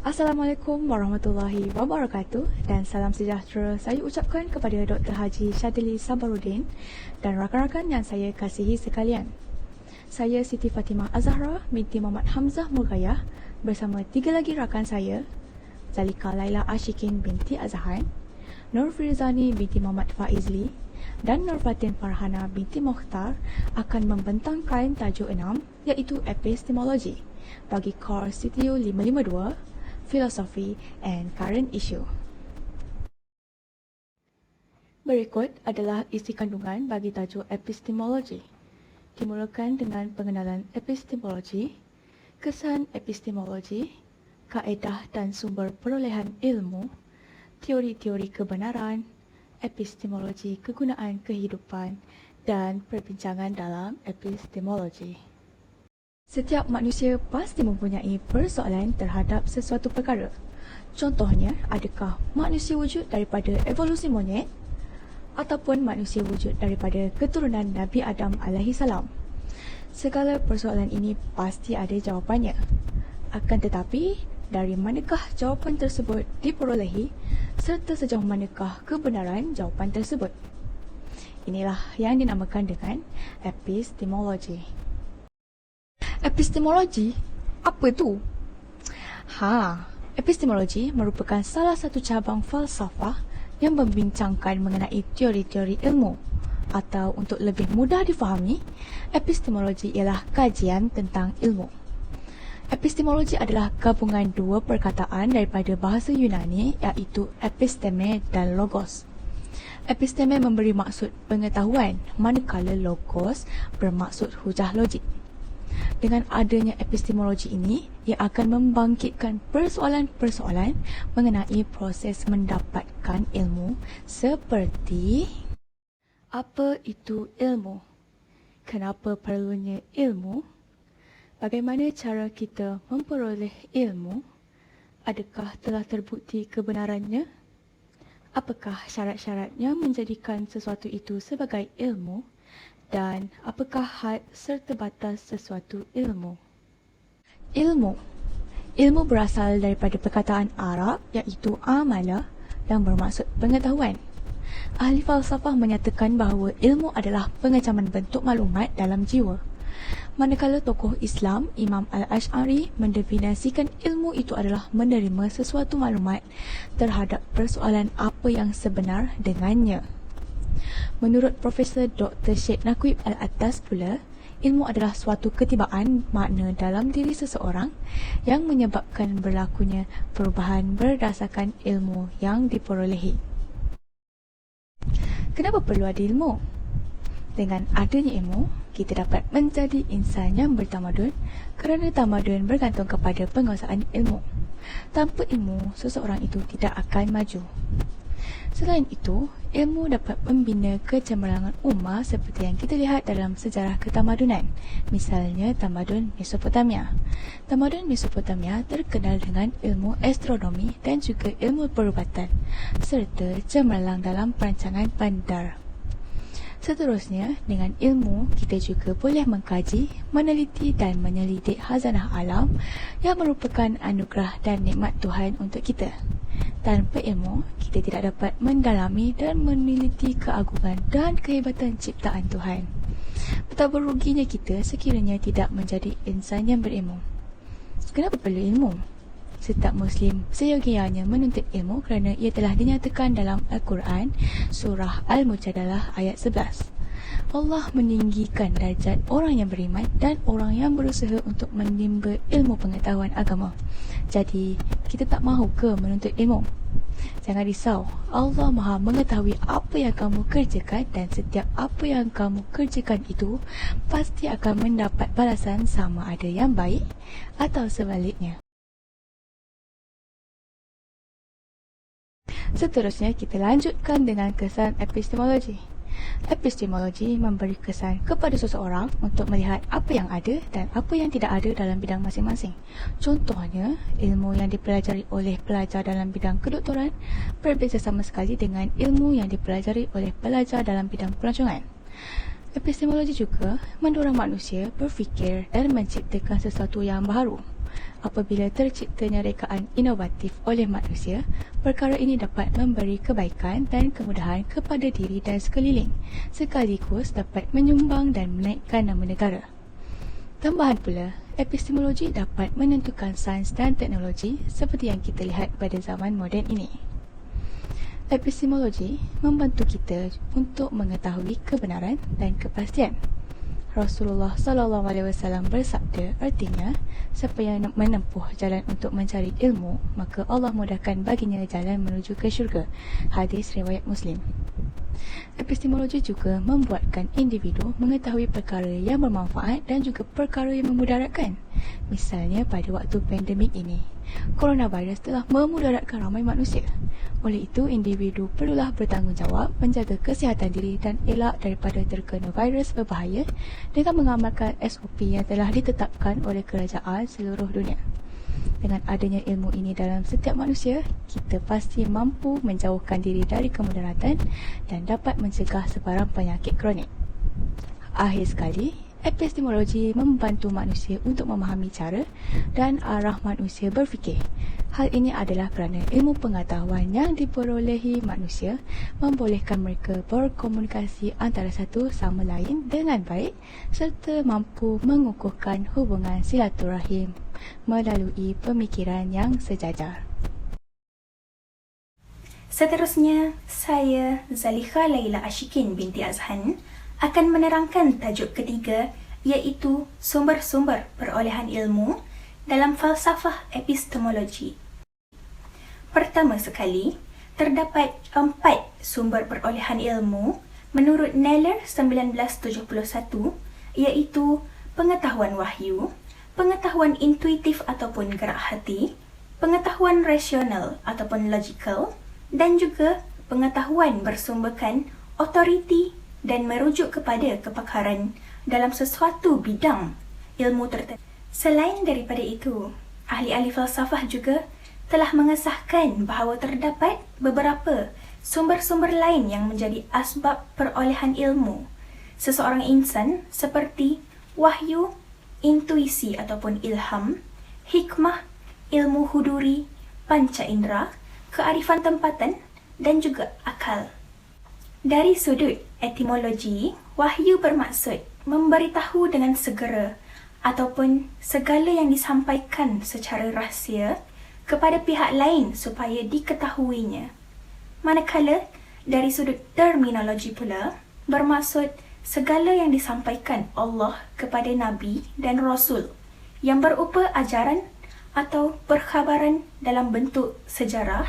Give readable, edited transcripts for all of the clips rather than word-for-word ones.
Assalamualaikum warahmatullahi wabarakatuh dan salam sejahtera saya ucapkan kepada Dr. Haji Syadili Sabaruddin dan rakan-rakan yang saya kasihi sekalian. Saya Siti Fatimah Az-Zahra binti Muhammad Hamzah Mulgayah bersama tiga lagi rakan saya, Zalika Laila Ashikin binti Azhan, Nur Firzani binti Muhammad Faizli dan Nur Fatin Farhana binti Mokhtar akan membentangkan tajuk 6 iaitu epistemologi bagi kors CTU 552 Philosophy and Current Issue. Berikut adalah isi kandungan bagi tajuk epistemologi. Dimulakan dengan pengenalan epistemologi, kesan epistemologi, kaedah dan sumber perolehan ilmu, teori-teori kebenaran, epistemologi kegunaan kehidupan dan perbincangan dalam epistemologi. Setiap manusia pasti mempunyai persoalan terhadap sesuatu perkara. Contohnya, adakah manusia wujud daripada evolusi monyet ataupun manusia wujud daripada keturunan Nabi Adam AS? Segala persoalan ini pasti ada jawapannya. Akan tetapi, dari manakah jawapan tersebut diperolehi serta sejauh manakah kebenaran jawapan tersebut? Inilah yang dinamakan dengan epistemologi. Epistemologi? Apa tu? Epistemologi merupakan salah satu cabang falsafah yang membincangkan mengenai teori-teori ilmu. Atau untuk lebih mudah difahami, epistemologi ialah kajian tentang ilmu. Epistemologi adalah gabungan dua perkataan daripada bahasa Yunani iaitu episteme dan logos. Episteme memberi maksud pengetahuan, manakala logos bermaksud hujah logik. Dengan adanya epistemologi ini, ia akan membangkitkan persoalan-persoalan mengenai proses mendapatkan ilmu seperti apa itu ilmu? Kenapa perlunya ilmu? Bagaimana cara kita memperoleh ilmu? Adakah telah terbukti kebenarannya? Apakah syarat-syaratnya menjadikan sesuatu itu sebagai ilmu? Dan apakah had serta batas sesuatu ilmu? Ilmu berasal daripada perkataan Arab iaitu amala yang bermaksud pengetahuan. Ahli falsafah menyatakan bahawa ilmu adalah pengecaman bentuk maklumat dalam jiwa. Manakala tokoh Islam Imam Al-Ash'ari mendefinisikan ilmu itu adalah menerima sesuatu maklumat terhadap persoalan apa yang sebenar dengannya. Menurut Profesor Dr. Syed Naqib Al-Attas pula, ilmu adalah suatu ketibaan makna dalam diri seseorang yang menyebabkan berlakunya perubahan berdasarkan ilmu yang diperolehi. Kenapa perlu ada ilmu? Dengan adanya ilmu, kita dapat menjadi insan yang bertamadun kerana tamadun bergantung kepada penguasaan ilmu. Tanpa ilmu, seseorang itu tidak akan maju. Selain itu, ilmu dapat membina kecemerlangan ummah seperti yang kita lihat dalam sejarah ketamadunan. Misalnya, tamadun Mesopotamia. Tamadun Mesopotamia terkenal dengan ilmu astronomi dan juga ilmu perubatan, serta cemerlang dalam perancangan bandar. Seterusnya, dengan ilmu, kita juga boleh mengkaji, meneliti dan menyelidik khazanah alam yang merupakan anugerah dan nikmat Tuhan untuk kita. Tanpa ilmu, kita tidak dapat mendalami dan meneliti keagungan dan kehebatan ciptaan Tuhan. Betapa ruginya kita sekiranya tidak menjadi insan yang berilmu. Kenapa perlu ilmu? Setiap Muslim seyogianya menuntut ilmu kerana ia telah dinyatakan dalam Al-Quran, Surah Al-Mujadalah ayat 11. Allah meninggikan darjat orang yang beriman dan orang yang berusaha untuk menimba ilmu pengetahuan agama. Jadi, kita tak mahu ke menuntut ilmu? Jangan risau, Allah Maha mengetahui apa yang kamu kerjakan dan setiap apa yang kamu kerjakan itu pasti akan mendapat balasan sama ada yang baik atau sebaliknya. Seterusnya, kita lanjutkan dengan kesan epistemologi. Epistemologi memberi kesan kepada seseorang untuk melihat apa yang ada dan apa yang tidak ada dalam bidang masing-masing. Contohnya, ilmu yang dipelajari oleh pelajar dalam bidang kedoktoran berbeza sama sekali dengan ilmu yang dipelajari oleh pelajar dalam bidang pelancongan. Epistemologi juga mendorong manusia berfikir dan menciptakan sesuatu yang baru. Apabila terciptanya rekaan inovatif oleh manusia, perkara ini dapat memberi kebaikan dan kemudahan kepada diri dan sekeliling, sekaligus dapat menyumbang dan menaikkan nama negara. Tambahan pula, epistemologi dapat menentukan sains dan teknologi seperti yang kita lihat pada zaman moden ini. Epistemologi membantu kita untuk mengetahui kebenaran dan kepastian. Rasulullah SAW bersabda, artinya, siapa yang menempuh jalan untuk mencari ilmu, maka Allah mudahkan baginya jalan menuju ke syurga. Hadis riwayat Muslim. Epistemologi juga membuatkan individu mengetahui perkara yang bermanfaat dan juga perkara yang memudaratkan. Misalnya pada waktu pandemik ini, coronavirus telah memudaratkan ramai manusia. Oleh itu, individu perlulah bertanggungjawab menjaga kesihatan diri dan elak daripada terkena virus berbahaya dengan mengamalkan SOP yang telah ditetapkan oleh kerajaan seluruh dunia. Dengan adanya ilmu ini dalam setiap manusia, kita pasti mampu menjauhkan diri dari kemudaratan dan dapat mencegah sebarang penyakit kronik. Akhir sekali, epistemologi membantu manusia untuk memahami cara dan arah manusia berfikir. Hal ini adalah kerana ilmu pengetahuan yang diperolehi manusia membolehkan mereka berkomunikasi antara satu sama lain dengan baik serta mampu mengukuhkan hubungan silaturahim melalui pemikiran yang sejajar. Seterusnya, saya Zalikha Laila Ashikin binti Azhan akan menerangkan tajuk ketiga, iaitu sumber-sumber perolehan ilmu dalam falsafah epistemologi. Pertama sekali, terdapat 4 sumber perolehan ilmu menurut Kneller 1971, iaitu pengetahuan wahyu, pengetahuan intuitif ataupun gerak hati, pengetahuan rasional ataupun logical, dan juga pengetahuan bersumberkan otoriti dan merujuk kepada kepakaran dalam sesuatu bidang ilmu tertentu. Selain daripada itu, ahli-ahli falsafah juga telah mengesahkan bahawa terdapat beberapa sumber-sumber lain yang menjadi asbab perolehan ilmu seseorang insan seperti wahyu, intuisi ataupun ilham, hikmah, ilmu huduri, panca indera, kearifan tempatan dan juga akal. Dari sudut etimologi, wahyu bermaksud memberitahu dengan segera ataupun segala yang disampaikan secara rahsia kepada pihak lain supaya diketahuinya. Manakala dari sudut terminologi pula bermaksud segala yang disampaikan Allah kepada Nabi dan Rasul yang berupa ajaran atau perkhabaran dalam bentuk sejarah,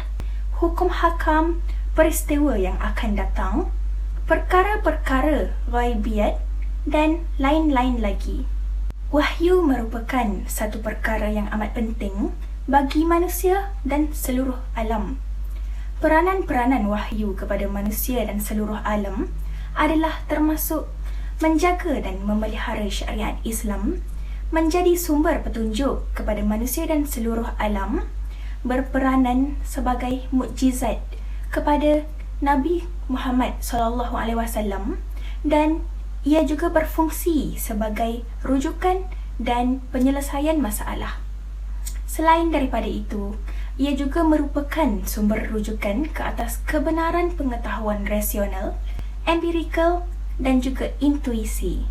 hukum hakam, peristiwa yang akan datang, perkara-perkara ghaibiat dan lain-lain lagi. Wahyu merupakan satu perkara yang amat penting bagi manusia dan seluruh alam. Peranan-peranan wahyu kepada manusia dan seluruh alam adalah termasuk menjaga dan memelihara syariat Islam, menjadi sumber petunjuk kepada manusia dan seluruh alam, berperanan sebagai mukjizat kepada Nabi Muhammad SAW, dan ia juga berfungsi sebagai rujukan dan penyelesaian masalah. Selain daripada itu, ia juga merupakan sumber rujukan ke atas kebenaran pengetahuan rasional, empirikal dan juga intuisi.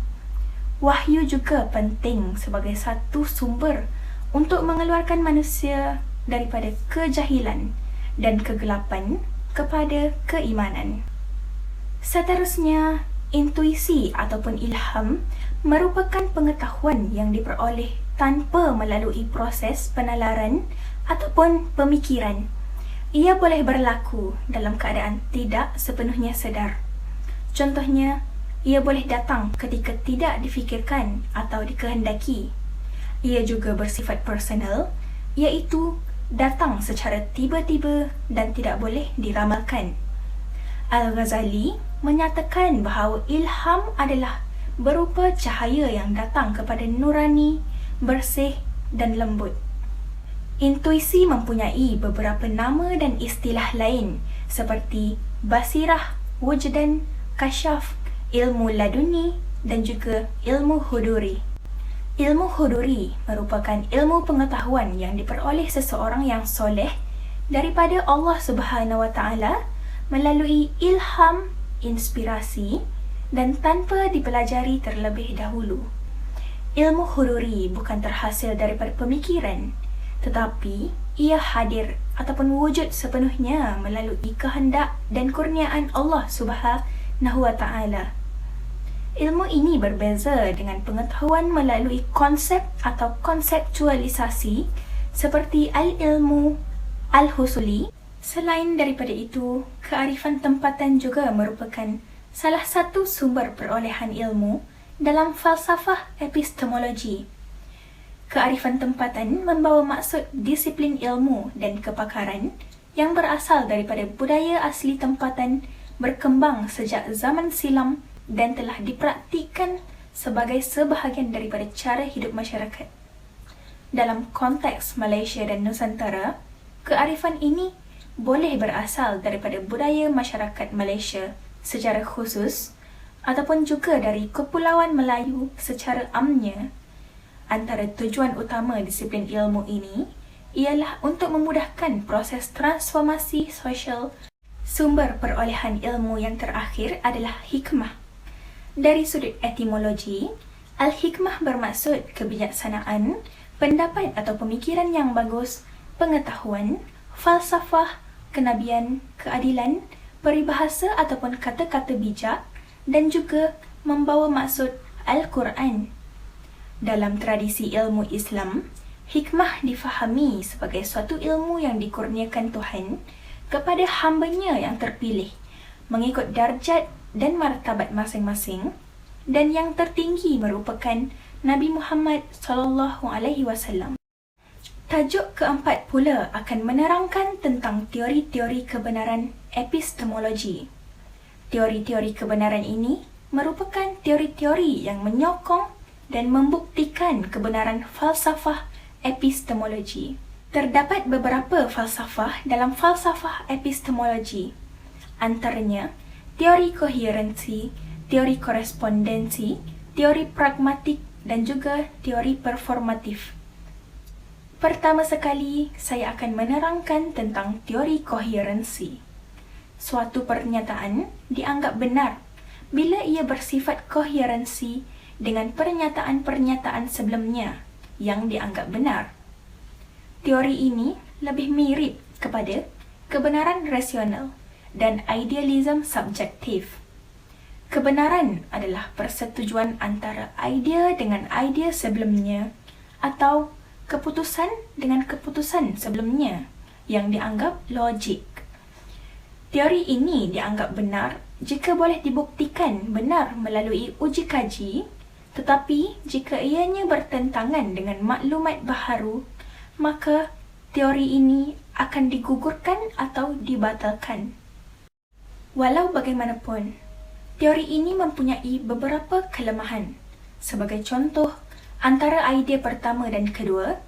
Wahyu juga penting sebagai satu sumber untuk mengeluarkan manusia daripada kejahilan dan kegelapan kepada keimanan. Seterusnya, intuisi ataupun ilham merupakan pengetahuan yang diperoleh tanpa melalui proses penalaran ataupun pemikiran. Ia boleh berlaku dalam keadaan tidak sepenuhnya sedar. Contohnya, ia boleh datang ketika tidak difikirkan atau dikehendaki. Ia juga bersifat personal, iaitu datang secara tiba-tiba dan tidak boleh diramalkan. Al-Ghazali menyatakan bahawa ilham adalah berupa cahaya yang datang kepada nurani, bersih dan lembut. Intuisi mempunyai beberapa nama dan istilah lain seperti basirah, wujdan, kasyaf, ilmu laduni dan juga ilmu huduri. Ilmu huduri merupakan ilmu pengetahuan yang diperoleh seseorang yang soleh daripada Allah Subhanahu Wa Taala melalui ilham, inspirasi dan tanpa dipelajari terlebih dahulu. Ilmu huduri bukan terhasil daripada pemikiran, tetapi ia hadir ataupun wujud sepenuhnya melalui kehendak dan kurniaan Allah Subhanahu Wa Taala. Ilmu ini berbeza dengan pengetahuan melalui konsep atau konseptualisasi seperti al-ilmu al-husuli. Selain daripada itu, kearifan tempatan juga merupakan salah satu sumber perolehan ilmu dalam falsafah epistemologi. Kearifan tempatan membawa maksud disiplin ilmu dan kepakaran yang berasal daripada budaya asli tempatan berkembang sejak zaman silam dan telah dipraktikkan sebagai sebahagian daripada cara hidup masyarakat. Dalam konteks Malaysia dan Nusantara, kearifan ini boleh berasal daripada budaya masyarakat Malaysia secara khusus ataupun juga dari Kepulauan Melayu secara amnya. Antara tujuan utama disiplin ilmu ini ialah untuk memudahkan proses transformasi sosial. Sumber perolehan ilmu yang terakhir adalah hikmah. Dari sudut etimologi, al-hikmah bermaksud kebijaksanaan, pendapat atau pemikiran yang bagus, pengetahuan, falsafah, kenabian, keadilan, peribahasa ataupun kata-kata bijak dan juga membawa maksud Al-Quran. Dalam tradisi ilmu Islam, hikmah difahami sebagai suatu ilmu yang dikurniakan Tuhan kepada hamba-Nya yang terpilih mengikut darjat dan martabat masing-masing, dan yang tertinggi merupakan Nabi Muhammad SAW. Tajuk keempat pula akan menerangkan tentang teori-teori kebenaran epistemologi. Teori-teori kebenaran ini merupakan teori-teori yang menyokong dan membuktikan kebenaran falsafah epistemologi. Terdapat beberapa falsafah dalam falsafah epistemologi, antaranya teori koherensi, teori korespondensi, teori pragmatik dan juga teori performatif. Pertama sekali, saya akan menerangkan tentang teori koherensi. Suatu pernyataan dianggap benar bila ia bersifat koherensi dengan pernyataan-pernyataan sebelumnya yang dianggap benar. Teori ini lebih mirip kepada kebenaran rasional dan idealisme subjektif. Kebenaran adalah persetujuan antara idea dengan idea sebelumnya atau keputusan dengan keputusan sebelumnya yang dianggap logik. Teori ini dianggap benar jika boleh dibuktikan benar melalui uji kaji, tetapi jika ianya bertentangan dengan maklumat baharu, maka teori ini akan digugurkan atau dibatalkan. Walau bagaimanapun, teori ini mempunyai beberapa kelemahan. Sebagai contoh, antara idea pertama dan kedua,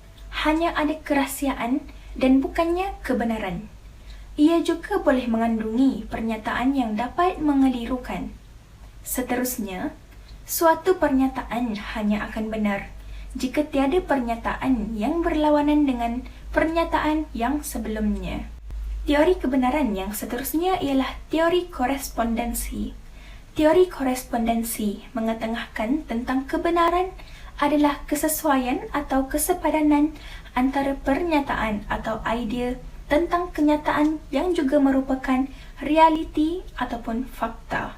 hanya ada kerahsiaan dan bukannya kebenaran. Ia juga boleh mengandungi pernyataan yang dapat mengelirukan. Seterusnya, suatu pernyataan hanya akan benar jika tiada pernyataan yang berlawanan dengan pernyataan yang sebelumnya. Teori kebenaran yang seterusnya ialah teori korespondensi. Teori korespondensi mengetengahkan tentang kebenaran adalah kesesuaian atau kesepadanan antara pernyataan atau idea tentang kenyataan yang juga merupakan realiti ataupun fakta.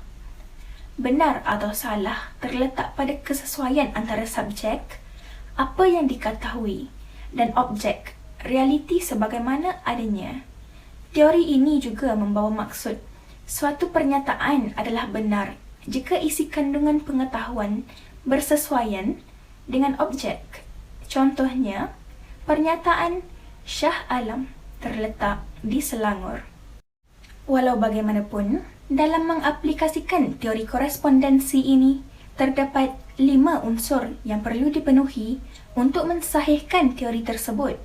Benar atau salah terletak pada kesesuaian antara subjek, apa yang diketahui, dan objek, realiti sebagaimana adanya. Teori ini juga membawa maksud suatu pernyataan adalah benar jika isi kandungan pengetahuan bersesuaian dengan objek. Contohnya, pernyataan Shah Alam terletak di Selangor. Walau bagaimanapun, dalam mengaplikasikan teori korespondensi ini, terdapat 5 unsur yang perlu dipenuhi untuk mensahihkan teori tersebut.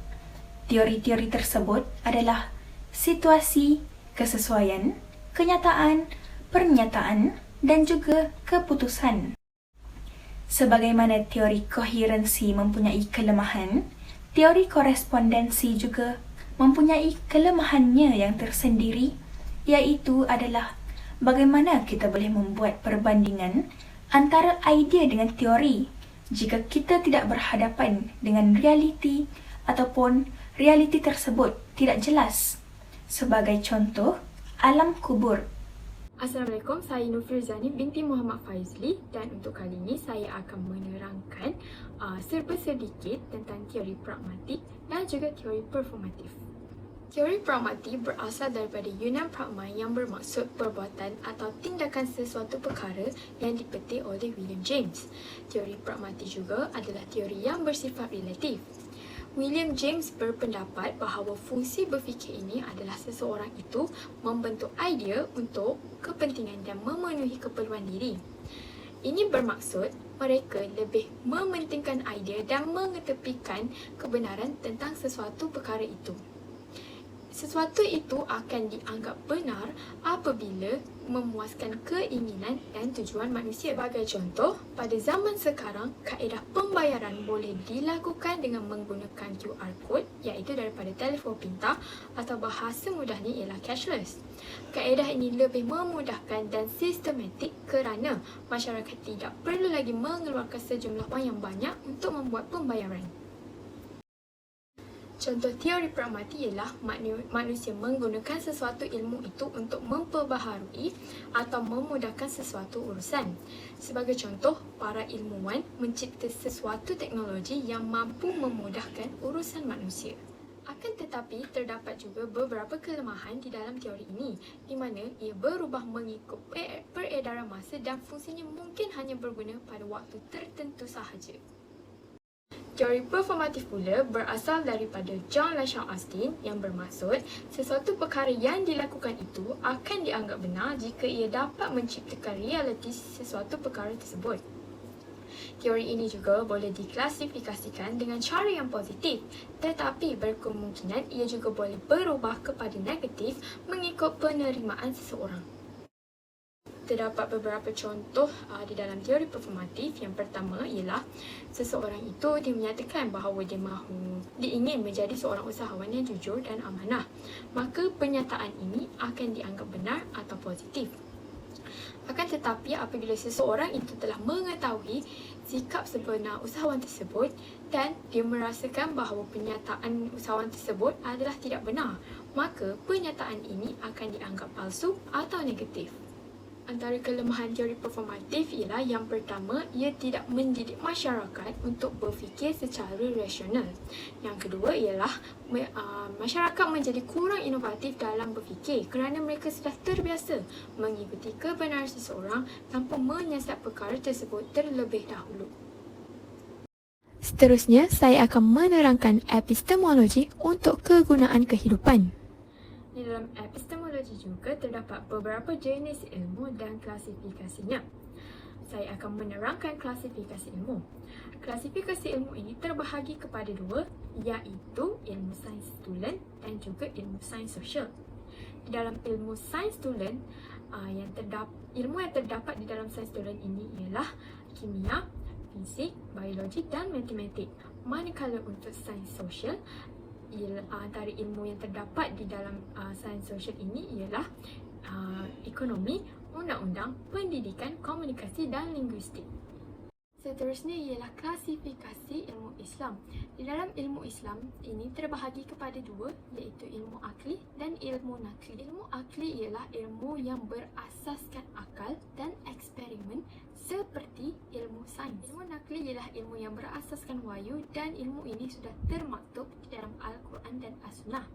Teori-teori tersebut adalah situasi, kesesuaian, kenyataan, pernyataan, dan juga keputusan. Sebagaimana teori koherensi mempunyai kelemahan, teori korespondensi juga mempunyai kelemahannya yang tersendiri, iaitu adalah bagaimana kita boleh membuat perbandingan antara idea dengan teori jika kita tidak berhadapan dengan realiti ataupun realiti tersebut tidak jelas. Sebagai contoh, alam kubur. Assalamualaikum, saya Nur Firzani binti Muhammad Faizli dan untuk kali ini saya akan menerangkan serba sedikit tentang teori pragmatik dan juga teori performatif. Teori pragmatik berasal daripada Yunan pragma yang bermaksud perbuatan atau tindakan sesuatu perkara yang dipetik oleh William James. Teori pragmatik juga adalah teori yang bersifat relatif. William James berpendapat bahawa fungsi berfikir ini adalah seseorang itu membentuk idea untuk kepentingan dan memenuhi keperluan diri. Ini bermaksud mereka lebih mementingkan idea dan mengetepikan kebenaran tentang sesuatu perkara itu. Sesuatu itu akan dianggap benar apabila memuaskan keinginan dan tujuan manusia. Sebagai contoh, pada zaman sekarang, kaedah pembayaran boleh dilakukan dengan menggunakan QR code, iaitu daripada telefon pintar atau bahasa mudahnya ialah cashless. Kaedah ini lebih memudahkan dan sistematik kerana masyarakat tidak perlu lagi mengeluarkan sejumlah wang yang banyak untuk membuat pembayaran. Contoh teori pragmatik ialah manusia menggunakan sesuatu ilmu itu untuk memperbaharui atau memudahkan sesuatu urusan. Sebagai contoh, para ilmuwan mencipta sesuatu teknologi yang mampu memudahkan urusan manusia. Akan tetapi, terdapat juga beberapa kelemahan di dalam teori ini, di mana ia berubah mengikut peredaran masa dan fungsinya mungkin hanya berguna pada waktu tertentu sahaja. Teori performatif pula berasal daripada John Lashaw Austin yang bermaksud sesuatu perkara yang dilakukan itu akan dianggap benar jika ia dapat menciptakan realiti sesuatu perkara tersebut. Teori ini juga boleh diklasifikasikan dengan cara yang positif, tetapi berkemungkinan ia juga boleh berubah kepada negatif mengikut penerimaan seseorang. Terdapat beberapa contoh di dalam teori performatif. Yang pertama ialah seseorang itu dia menyatakan bahawa dia ingin menjadi seorang usahawan yang jujur dan amanah. Maka pernyataan ini akan dianggap benar atau positif. Akan tetapi apabila seseorang itu telah mengetahui sikap sebenar usahawan tersebut dan dia merasakan bahawa pernyataan usahawan tersebut adalah tidak benar, maka pernyataan ini akan dianggap palsu atau negatif. Antara kelemahan teori performatif ialah yang pertama, ia tidak mendidik masyarakat untuk berfikir secara rasional. Yang kedua ialah masyarakat menjadi kurang inovatif dalam berfikir kerana mereka sudah terbiasa mengikuti kebenaran seseorang tanpa menyiasat perkara tersebut terlebih dahulu. Seterusnya, saya akan menerangkan epistemologi untuk kegunaan kehidupan. Di dalam epistemologi juga terdapat beberapa jenis ilmu dan klasifikasinya. Saya akan menerangkan klasifikasi ilmu. Klasifikasi ilmu ini terbahagi kepada dua, iaitu ilmu sains tulen dan juga ilmu sains sosial. Di dalam ilmu sains tulen, ilmu yang terdapat di dalam sains tulen ini ialah kimia, fisik, biologi dan matematik. Manakala untuk sains sosial, antara ilmu yang terdapat di dalam sains sosial ini ialah ekonomi, undang-undang, pendidikan, komunikasi dan linguistik. Seterusnya ialah klasifikasi ilmu Islam. Di dalam ilmu Islam ini terbahagi kepada dua, iaitu ilmu akli dan ilmu nakli. Ilmu akli ialah ilmu yang berasaskan akal dan eksperimen seperti ilmu sains. Ilmu nakli ialah ilmu yang berasaskan wahyu dan ilmu ini sudah termaktub di dalam Al-Quran dan As-Sunnah.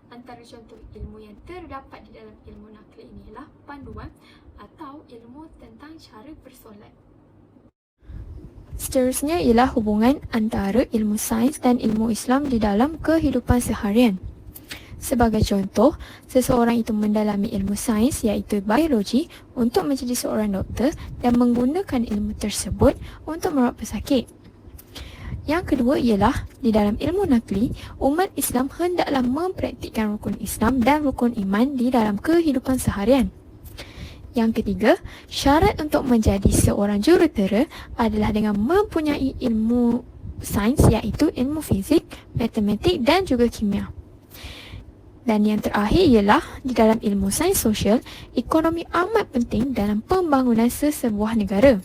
Antara contoh ilmu yang terdapat di dalam ilmu nakli ini ialah panduan atau ilmu tentang cara bersolat. Seterusnya ialah hubungan antara ilmu sains dan ilmu Islam di dalam kehidupan seharian. Sebagai contoh, seseorang itu mendalami ilmu sains iaitu biologi untuk menjadi seorang doktor dan menggunakan ilmu tersebut untuk merawat pesakit. Yang kedua ialah di dalam ilmu nakli, umat Islam hendaklah mempraktikkan rukun Islam dan rukun iman di dalam kehidupan seharian. Yang ketiga, syarat untuk menjadi seorang jurutera adalah dengan mempunyai ilmu sains iaitu ilmu fizik, matematik dan juga kimia. Dan yang terakhir ialah di dalam ilmu sains sosial, ekonomi amat penting dalam pembangunan sesebuah negara.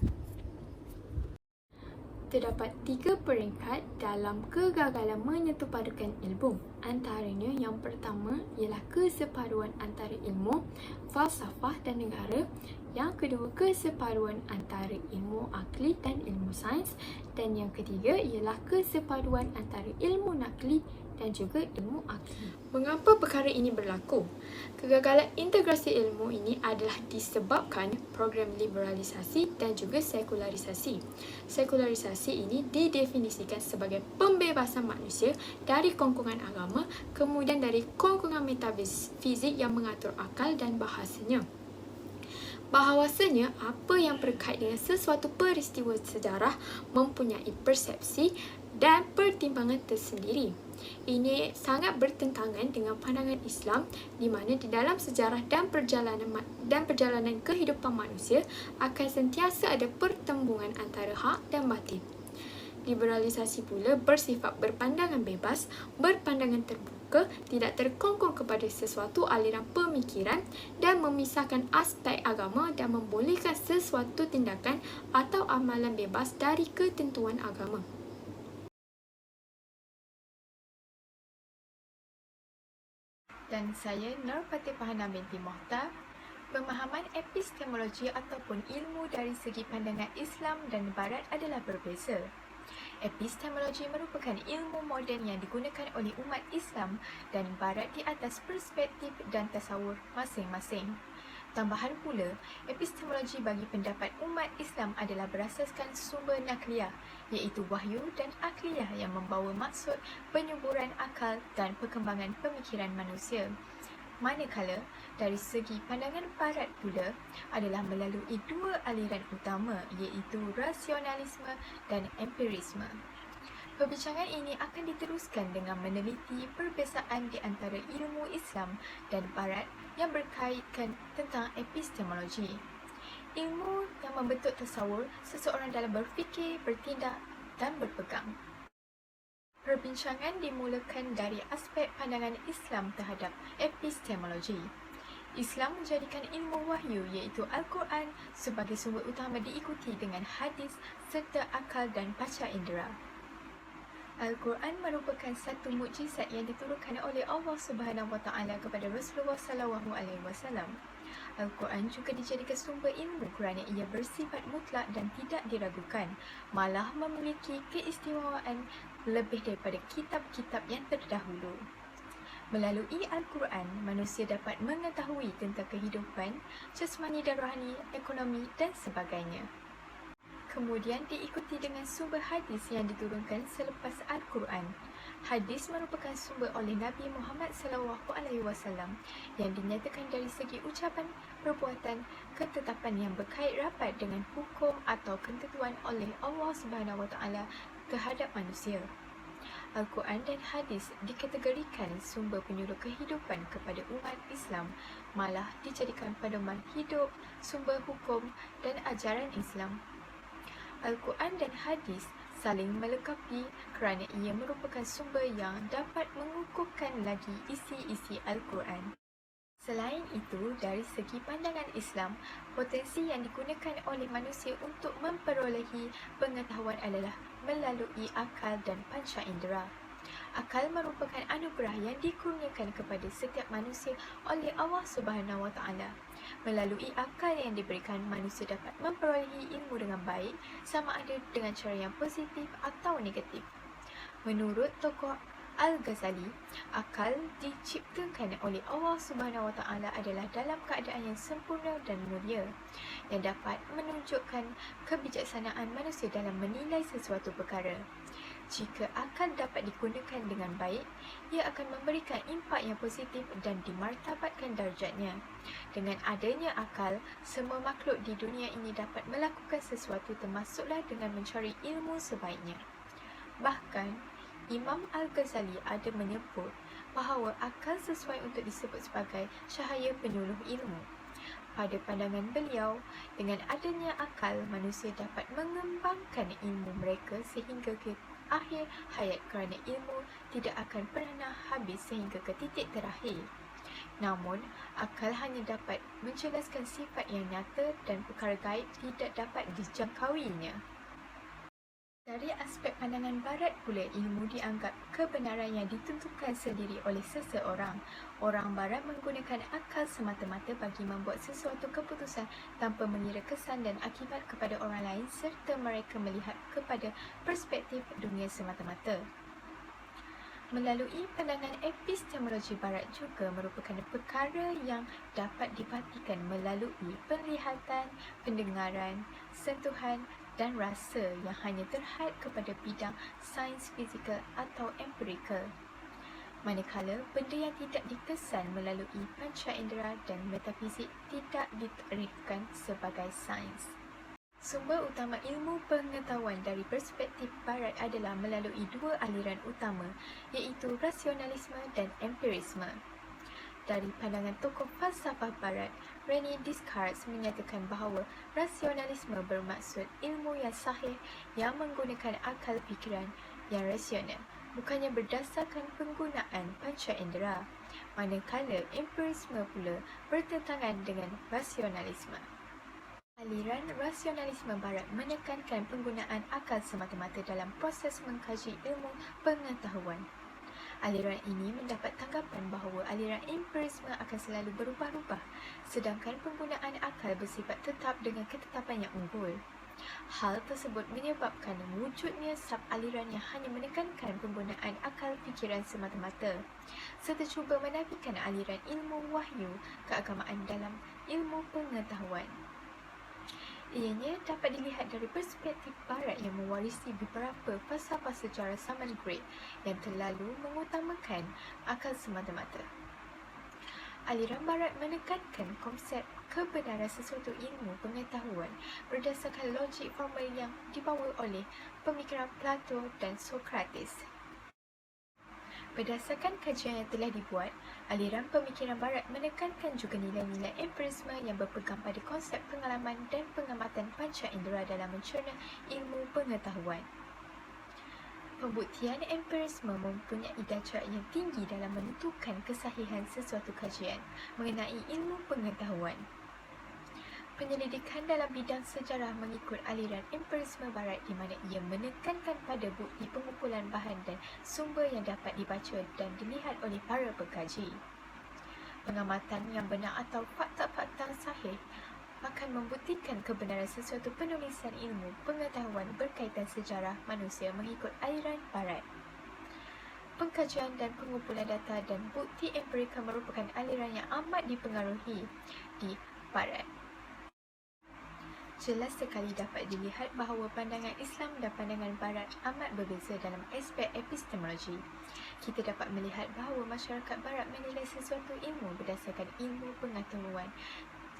Terdapat 3 peringkat dalam kegagalan menyetupadukan ilmu. Antaranya yang pertama ialah kesepaduan antara ilmu, falsafah dan negara. Yang kedua, kesepaduan antara ilmu akli dan ilmu sains. Dan yang ketiga ialah kesepaduan antara ilmu nakli dan juga ilmu akli. Mengapa perkara ini berlaku? Kegagalan integrasi ilmu ini adalah disebabkan program liberalisasi dan juga sekularisasi. Sekularisasi ini didefinisikan sebagai pembebasan manusia dari kongkongan agama, kemudian dari kongkongan metafizik yang mengatur akal dan bahasanya. Bahawasanya apa yang berkait dengan sesuatu peristiwa sejarah mempunyai persepsi dan pertimbangan tersendiri. Ini sangat bertentangan dengan pandangan Islam di mana di dalam sejarah dan perjalanan kehidupan manusia akan sentiasa ada pertembungan antara hak dan batil. Liberalisasi pula bersifat berpandangan bebas, berpandangan terbuka, tidak terkongkong kepada sesuatu aliran pemikiran dan memisahkan aspek agama dan membolehkan sesuatu tindakan atau amalan bebas dari ketentuan agama. Dan saya Nur Fatihah binti Mohtar. Pemahaman epistemologi ataupun ilmu dari segi pandangan Islam dan Barat adalah berbeza. Epistemologi merupakan ilmu moden yang digunakan oleh umat Islam dan Barat di atas perspektif dan tasawur masing-masing. Tambahan pula, epistemologi bagi pendapat umat Islam adalah berasaskan sumber nakliyah, iaitu wahyu dan akliyah yang membawa maksud penyuburan akal dan perkembangan pemikiran manusia. Manakala, dari segi pandangan Barat pula adalah melalui 2 aliran utama, iaitu rasionalisme dan empirisme. Perbincangan ini akan diteruskan dengan meneliti perbezaan di antara ilmu Islam dan Barat yang berkaitan tentang epistemologi. Ilmu yang membentuk tasawur seseorang dalam berfikir, bertindak dan berpegang. Perbincangan dimulakan dari aspek pandangan Islam terhadap epistemologi. Islam menjadikan ilmu wahyu iaitu Al-Quran sebagai sumber utama diikuti dengan hadis serta akal dan panca indera. Al-Quran merupakan satu mukjizat yang diturunkan oleh Allah Subhanahu Wa Taala kepada Rasulullah Sallallahu Alaihi Wasallam. Al-Quran juga dijadikan sumber ilmu kerana ia bersifat mutlak dan tidak diragukan, malah memiliki keistimewaan lebih daripada kitab-kitab yang terdahulu. Melalui Al-Quran, manusia dapat mengetahui tentang kehidupan, jasmani dan rohani, ekonomi dan sebagainya. Kemudian diikuti dengan sumber hadis yang diturunkan selepas Al-Quran. Hadis merupakan sumber oleh Nabi Muhammad SAW yang dinyatakan dari segi ucapan, perbuatan, ketetapan yang berkait rapat dengan hukum atau ketentuan oleh Allah SWT terhadap manusia. Al-Quran dan hadis dikategorikan sumber penyuluh kehidupan kepada umat Islam, malah dijadikan pedoman hidup, sumber hukum dan ajaran Islam. Al-Quran dan hadis saling melengkapi kerana ia merupakan sumber yang dapat mengukuhkan lagi isi-isi Al-Quran. Selain itu, dari segi pandangan Islam, potensi yang digunakan oleh manusia untuk memperolehi pengetahuan adalah melalui akal dan panca indera. Akal merupakan anugerah yang dikurniakan kepada setiap manusia oleh Allah Subhanahu Wa Taala. Melalui akal yang diberikan, manusia dapat memperolehi ilmu dengan baik, sama ada dengan cara yang positif atau negatif. Menurut tokoh Al-Ghazali, akal diciptakan oleh Allah Subhanahu Wa Taala adalah dalam keadaan yang sempurna dan mulia, yang dapat menunjukkan kebijaksanaan manusia dalam menilai sesuatu perkara. Jika akal dapat digunakan dengan baik, ia akan memberikan impak yang positif dan dimartabatkan darjatnya. Dengan adanya akal, semua makhluk di dunia ini dapat melakukan sesuatu, termasuklah dengan mencari ilmu sebaiknya. Bahkan, Imam Al-Ghazali ada menyebut bahawa akal sesuai untuk disebut sebagai cahaya penyuluh ilmu. Pada pandangan beliau, dengan adanya akal, manusia dapat mengembangkan ilmu mereka sehingga ke akhir hayat kerana ilmu tidak akan pernah habis sehingga ke titik terakhir. Namun, akal hanya dapat menjelaskan sifat yang nyata dan perkara gaib tidak dapat dijangkauinya. Dari aspek pandangan barat pula, ilmu dianggap kebenaran yang ditentukan sendiri oleh seseorang. Orang barat menggunakan akal semata-mata bagi membuat sesuatu keputusan tanpa mengira kesan dan akibat kepada orang lain serta mereka melihat kepada perspektif dunia semata-mata. Melalui pandangan epistemologi barat juga merupakan perkara yang dapat dipastikan melalui penglihatan, pendengaran, sentuhan dan rasa yang hanya terhad kepada bidang sains fizikal atau empirikal. Manakala benda yang tidak dikesan melalui panca indera dan metafizik tidak ditarifkan sebagai sains. Sumber utama ilmu pengetahuan dari perspektif barat adalah melalui dua aliran utama, iaitu rasionalisme dan empirisme. Dari pandangan tokoh falsafah barat, René Descartes menyatakan bahawa rasionalisme bermaksud ilmu yang sahih yang menggunakan akal fikiran yang rasional, bukannya berdasarkan penggunaan panca indera, manakala empirisme pula bertentangan dengan rasionalisme. Aliran rasionalisme barat menekankan penggunaan akal semata-mata dalam proses mengkaji ilmu pengetahuan. Aliran ini mendapat tanggapan bahawa aliran empirisme akan selalu berubah-ubah, sedangkan penggunaan akal bersifat tetap dengan ketetapan yang unggul. Hal tersebut menyebabkan wujudnya sub-aliran yang hanya menekankan penggunaan akal fikiran semata-mata, serta cuba menafikan aliran ilmu wahyu keagamaan dalam ilmu pengetahuan. Ianya dapat dilihat dari perspektif barat yang mewarisi beberapa falsafah sejarah zaman Greek yang terlalu mengutamakan akal semata-mata. Aliran barat menekankan konsep kebenaran sesuatu ilmu pengetahuan berdasarkan logik formal yang dibawa oleh pemikiran Plato dan Sokrates. Berdasarkan kajian yang telah dibuat, aliran pemikiran barat menekankan juga nilai-nilai empirisme yang berpegang pada konsep pengalaman dan pengamatan panca indera dalam mencerna ilmu pengetahuan. Pembuktian empirisme mempunyai darjat yang tinggi dalam menentukan kesahihan sesuatu kajian mengenai ilmu pengetahuan. Penyelidikan dalam bidang sejarah mengikut aliran empirisme barat di mana ia menekankan pada bukti pengumpulan bahan dan sumber yang dapat dibaca dan dilihat oleh para pengkaji. Pengamatan yang benar atau fakta-fakta sahih akan membuktikan kebenaran sesuatu penulisan ilmu pengetahuan berkaitan sejarah manusia mengikut aliran barat. Pengkajian dan pengumpulan data dan bukti empirikal merupakan aliran yang amat dipengaruhi di barat. Jelas sekali dapat dilihat bahawa pandangan Islam dan pandangan Barat amat berbeza dalam aspek epistemologi. Kita dapat melihat bahawa masyarakat Barat menilai sesuatu ilmu berdasarkan ilmu pengetahuan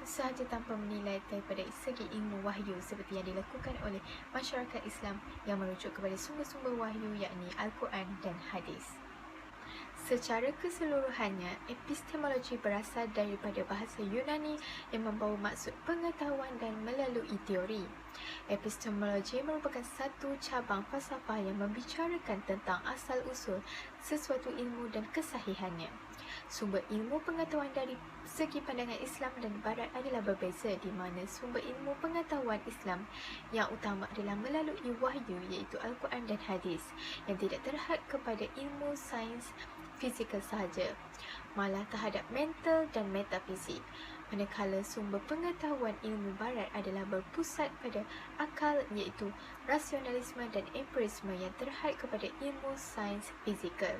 sahaja tanpa menilai daripada segi ilmu wahyu seperti yang dilakukan oleh masyarakat Islam yang merujuk kepada sumber-sumber wahyu yakni Al-Quran dan Hadis. Secara keseluruhannya, epistemologi berasal daripada bahasa Yunani yang membawa maksud pengetahuan dan melalui teori. Epistemologi merupakan satu cabang falsafah yang membicarakan tentang asal-usul sesuatu ilmu dan kesahihannya. Sumber ilmu pengetahuan dari segi pandangan Islam dan Barat adalah berbeza di mana sumber ilmu pengetahuan Islam yang utama adalah melalui wahyu iaitu Al-Quran dan Hadis yang tidak terhad kepada ilmu sains fizikal sahaja, malah terhadap mental dan metafizik. Manakala sumber pengetahuan ilmu Barat adalah berpusat pada akal iaitu rasionalisme dan empirisme yang terhad kepada ilmu sains fizikal.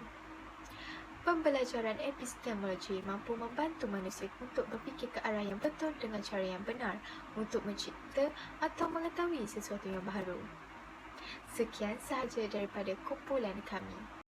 Pembelajaran epistemologi mampu membantu manusia untuk berfikir ke arah yang betul dengan cara yang benar untuk mencipta atau mengetahui sesuatu yang baharu. Sekian sahaja daripada kumpulan kami.